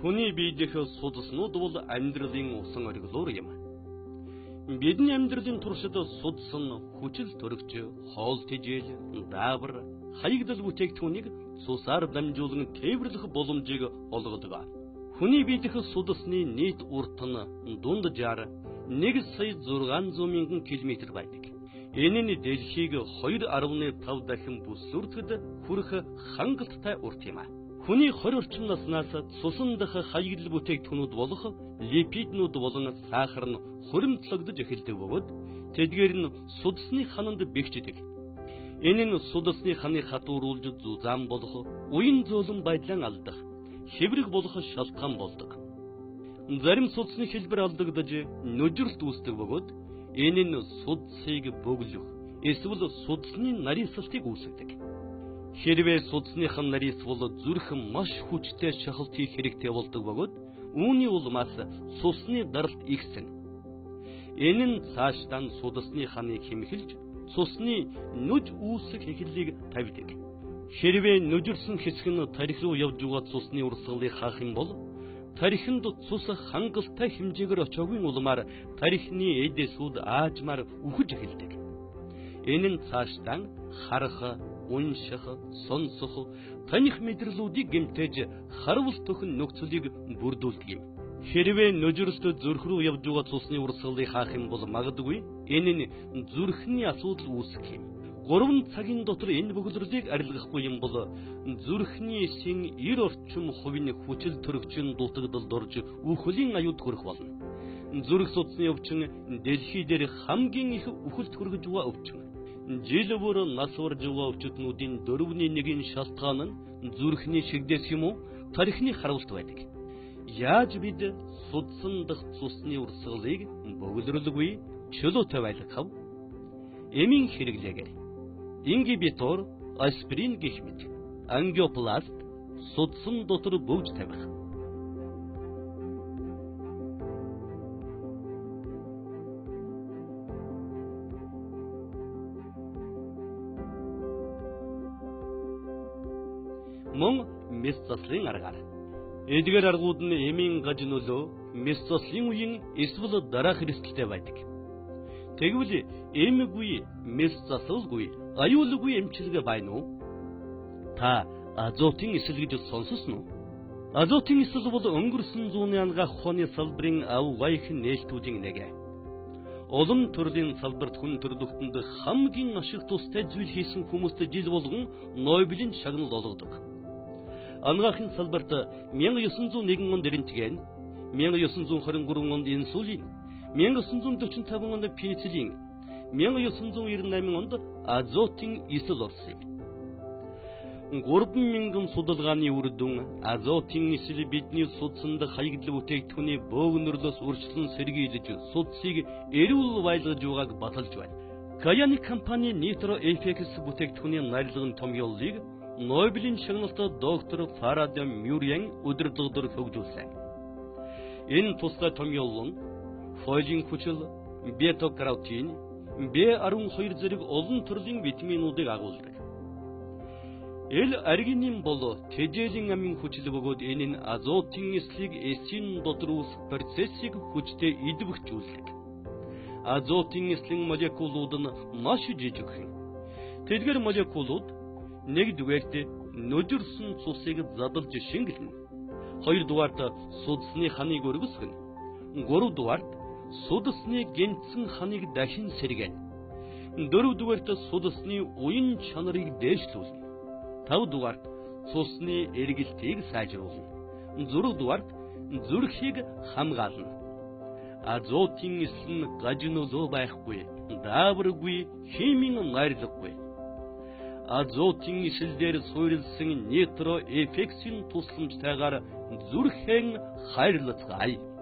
Хүний биедэх судаснууд бол амьдралын усан оргилуур юм. Бидний амьдралын туршид судас нь хүчил төрөгч, хоол тэжээл, даавар, хаягдал бүтээгдэхүүнийг цусаар дамжуулан тээвэрлэх боломжийг олгодог. Хүний биедэх судасны нийт урт нь дунджаар 1,600,000 мянган км байдаг. Энэ нь дэлхийг 2.5 дахин бүсүрдэхэд хүрэх хангалттай урт юм. Хүний 20 орчим наснаас цусан дах хаягдал бүтээгдэхүүнүүд болох липиднууд болон сахар нь хуримтлагдж эхэлдэг бөгөөд тэдгээр нь судасны хананд бэхждэг. Энэ нь судасны ханы хатууруулж зузаан болох, уян зөөлөн байдлаа алдах, хэврэг болох шалтгаан болдог. Зарим судасны хэлбэр алдагдаж нүжрэлт үүсдэг бөгөөд энэ нь судасыг бөглөх, эсвэл судасны нарийсалтыг үүсгэдэг. Хэрвээ судасных нь нарийсвал зүрх маш хүчтэй шахалт хийх хэрэгтэй болдог бөгөөд үүний улмаас цусны даралт ихсэн. Энэ нь цаашдаа судасны ханыг хэмхэлж цусны нүж үүсэх эхлэлийг тавьдаг. Хэрвээ нүжирсэн хэсэг нь тарих руу явж байгаа цусны урсгалыг хаах юм бол тарихынд цус хангалттай хэмжээгээр очоогүй улмаар тарихны эдэсүүд аажмаар үхэж эхэлдэг. Энэ нь цаашдаа харах, унших, сонсох, таних мэдрэлүүдийг гэмтэж харавс төхөн нөхцөлийг бүрдүүлдэг юм. Хэрвээ нүжрэлт зүрх рүү явж байгаа цусны урсгалыг хаах юм бол магадгүй энэ нь зүрхний асуудал үүсэх юм. 3 цагийн дотор энэ бөглөрлийг арилгахгүй юм бол зүрхний эсийн 90 орчим хувийн хүчил төрөгчийн дутагдалд орж үхлийн аюулд хүрэх болно. Зүрх судасны өвчин дэлхий дээр хамгийн их үхэлд хүргэж байгаа өвчин. Жил бүр нас барж байгаа өвчтнүүдийн 4/1-ийн шалтгаан нь зүрхний шигдээс юм уу, тарихны харуулт байдаг. Яаж бид судсан дах цусны урсгалыг бөглөрлгүй чөлөөтэй байлгах вэ? Эмийн хэрэглээгээр ингибитор, аспирин гэх мэт ангиопласт судсан дотор бөгж тавих. Мөн мэс заслын аргаар. Эдгээр аргууд нь эмийн гаж нөлөө, мэс заслын үеийн эсвэл дараах эрсдэлтэй байдаг. Тэгвэл эмгүй, мэс заслгүй, аюулгүй эмчилгээ байна уу? Та азотын эсэл гэж сонссон уу? Азотын эсэл бол өнгөрсөн зууны ангаах ухааны салбарын авгайх нээлтүүдийн нэг. Олон төрлийн салбарт хүн төрлөختөнд хамгийн ашиг тустай зүйл хийсэн хүмүүст жил болгон Нобелийн шагнал олгодог. Ангаахын салбарт 1901 онд рентген, 1923 онд инсулин, 1945 онд пенициллин, 1998 онд азотын эсэл орсон юм. 3000 судалгааны үр дүн азотын эсэл бидний судаснд хаягдал бүтээгдэхүүний бөөгнөрлөөс үржилэн сэргийлж судасыг эрүүл байлгаж байгааг баталж байна. Каяны компани Nitro FX бүтээгдэхүүний нарилгын томьёолыг Нобелийн шагналтай доктор Фарадэ Мюррен өдөр догодор хөгжүүлсэн. Энэ тусгай томьёол нь фолиин хүчил, бета-каротин, B12 зэрэг олон төрлийн витаминуудыг агуулдаг. L-аргинин бол тэжээлийн амин хүчил бөгөөд энэ нь азотын эслийг эсийн дотор үүсэх процессыг хүчтэй идэвхжүүлдэг. Азотын эслийн молекулууд нь маш жижигхэн. Тэдгээр молекулууд нэгдүгээрт нүжирсэн цусыг задлж шингэлнэ. Хоёрдугаарт судасны ханыг өргөсгөнө. Гуравдугаарт судасны гэнцэн ханыг дахин сэргэнэ. Дөрөвдүгээрт судасны уян чанарыг дээшлүүлнэ. Тавдугаарт цусны эргэлтийг сайжруулна. Зургдугаарт зүрхийг хамгаална. Азотын эсэл нь гаж нөлөө байхгүй, дааваргүй, химийн найрлаггүй. Азотын эсэлдэр суурилсан Nitro FX-ийн тусламжтайгаар зүрхэн хайрлацгаая.